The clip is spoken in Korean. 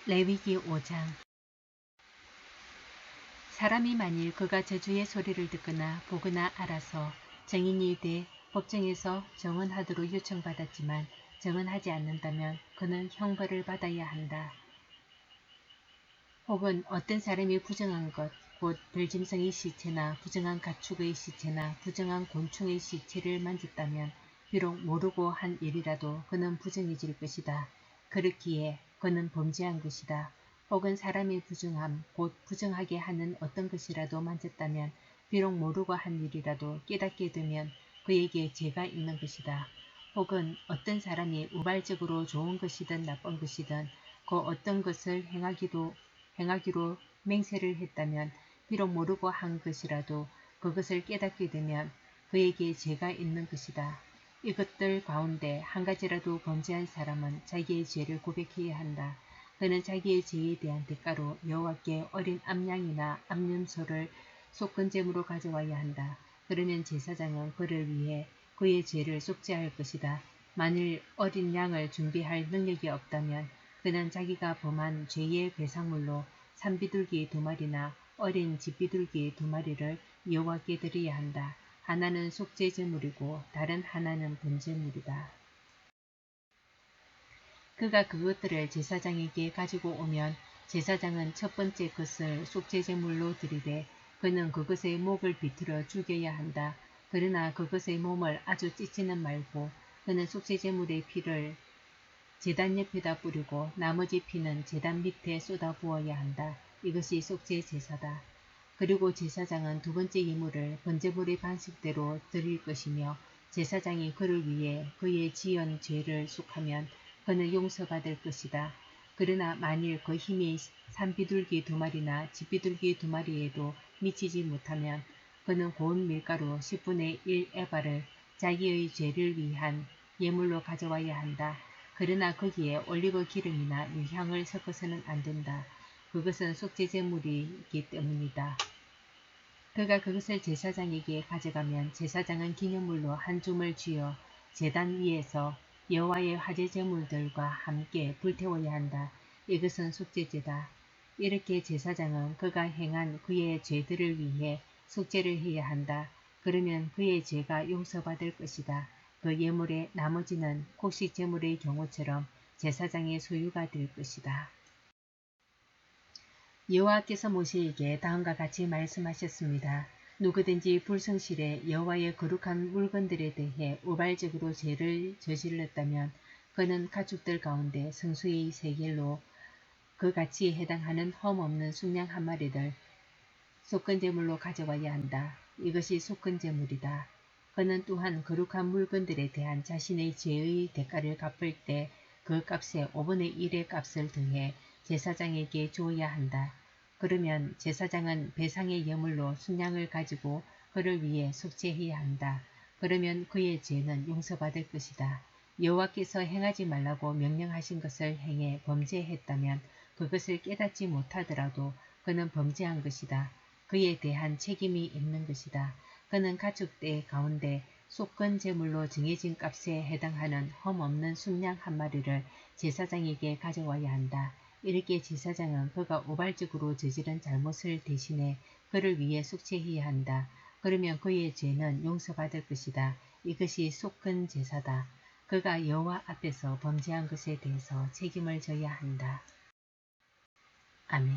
레위기 5장. 사람이 만일 그가 저주의 소리를 듣거나 보거나 알아서 정인이 돼 법정에서 정언하도록 요청받았지만 정언하지 않는다면 그는 형벌을 받아야 한다. 혹은 어떤 사람이 부정한 것, 곧 들짐승의 시체나 부정한 가축의 시체나 부정한 곤충의 시체를 만졌다면 비록 모르고 한 일이라도 그는 부정해질 것이다. 그렇기에 그는 범죄한 것이다. 혹은 사람이 부정함, 곧 부정하게 하는 어떤 것이라도 만졌다면 비록 모르고 한 일이라도 깨닫게 되면 그에게 죄가 있는 것이다. 혹은 어떤 사람이 우발적으로 좋은 것이든 나쁜 것이든 그 어떤 것을 행하기로 맹세를 했다면 비록 모르고 한 것이라도 그것을 깨닫게 되면 그에게 죄가 있는 것이다. 이것들 가운데 한 가지라도 범죄한 사람은 자기의 죄를 고백해야 한다. 그는 자기의 죄에 대한 대가로 여호와께 어린 암양이나 암염소를 속건제물로 가져와야 한다. 그러면 제사장은 그를 위해 그의 죄를 속죄할 것이다. 만일 어린 양을 준비할 능력이 없다면 그는 자기가 범한 죄의 배상물로 산비둘기 2마리나 어린 집비둘기 2마리를 여호와께 드려야 한다. 하나는 속죄제물이고 다른 하나는 번제물이다. 그가 그것들을 제사장에게 가지고 오면 제사장은 첫 번째 것을 속죄제물로 드리되 그는 그것의 목을 비틀어 죽여야 한다. 그러나 그것의 몸을 아주 찢지는 말고 그는 속죄제물의 피를 제단 옆에다 뿌리고 나머지 피는 제단 밑에 쏟아 부어야 한다. 이것이 속죄제사다. 그리고 제사장은 두 번째 예물을 번제물의 반식대로 드릴 것이며 제사장이 그를 위해 그의 지은 죄를 속하면 그는 용서받을 것이다. 그러나 만일 그 힘이 산비둘기 2마리나 집비둘기 2마리에도 미치지 못하면 그는 고운 밀가루 10분의 1 에바를 자기의 죄를 위한 예물로 가져와야 한다. 그러나 거기에 올리브 기름이나 유향을 섞어서는 안 된다. 그것은 속죄제물이기 때문이다. 그가 그것을 제사장에게 가져가면 제사장은 기념물로 한 줌을 쥐어 제단 위에서 여호와의 화제제물들과 함께 불태워야 한다. 이것은 속죄제다. 이렇게 제사장은 그가 행한 그의 죄들을 위해 속죄를 해야 한다. 그러면 그의 죄가 용서받을 것이다. 그 예물의 나머지는 곡식제물의 경우처럼 제사장의 소유가 될 것이다. 여호와께서 모세에게 다음과 같이 말씀하셨습니다. 누구든지 불성실해 여호와의 거룩한 물건들에 대해 우발적으로 죄를 저질렀다면 그는 가축들 가운데 성수의 세겔로 그 가치에 해당하는 흠없는 순양 1마리를 속건제물로 가져와야 한다. 이것이 속건제물이다. 그는 또한 거룩한 물건들에 대한 자신의 죄의 대가를 갚을 때 그 값에 5분의 1의 값을 더해 제사장에게 주어야 한다. 그러면 제사장은 배상의 예물로 순양을 가지고 그를 위해 속죄해야 한다. 그러면 그의 죄는 용서받을 것이다. 여호와께서 행하지 말라고 명령하신 것을 행해 범죄했다면 그것을 깨닫지 못하더라도 그는 범죄한 것이다. 그에 대한 책임이 있는 것이다. 그는 가축대 가운데 속건제물로 정해진 값에 해당하는 흠없는 순양 1마리를 제사장에게 가져와야 한다. 이렇게 제사장은 그가 우발적으로 저지른 잘못을 대신해 그를 위해 속죄해야 한다. 그러면 그의 죄는 용서받을 것이다. 이것이 속건제사다. 그가 여호와 앞에서 범죄한 것에 대해서 책임을 져야 한다. 아멘.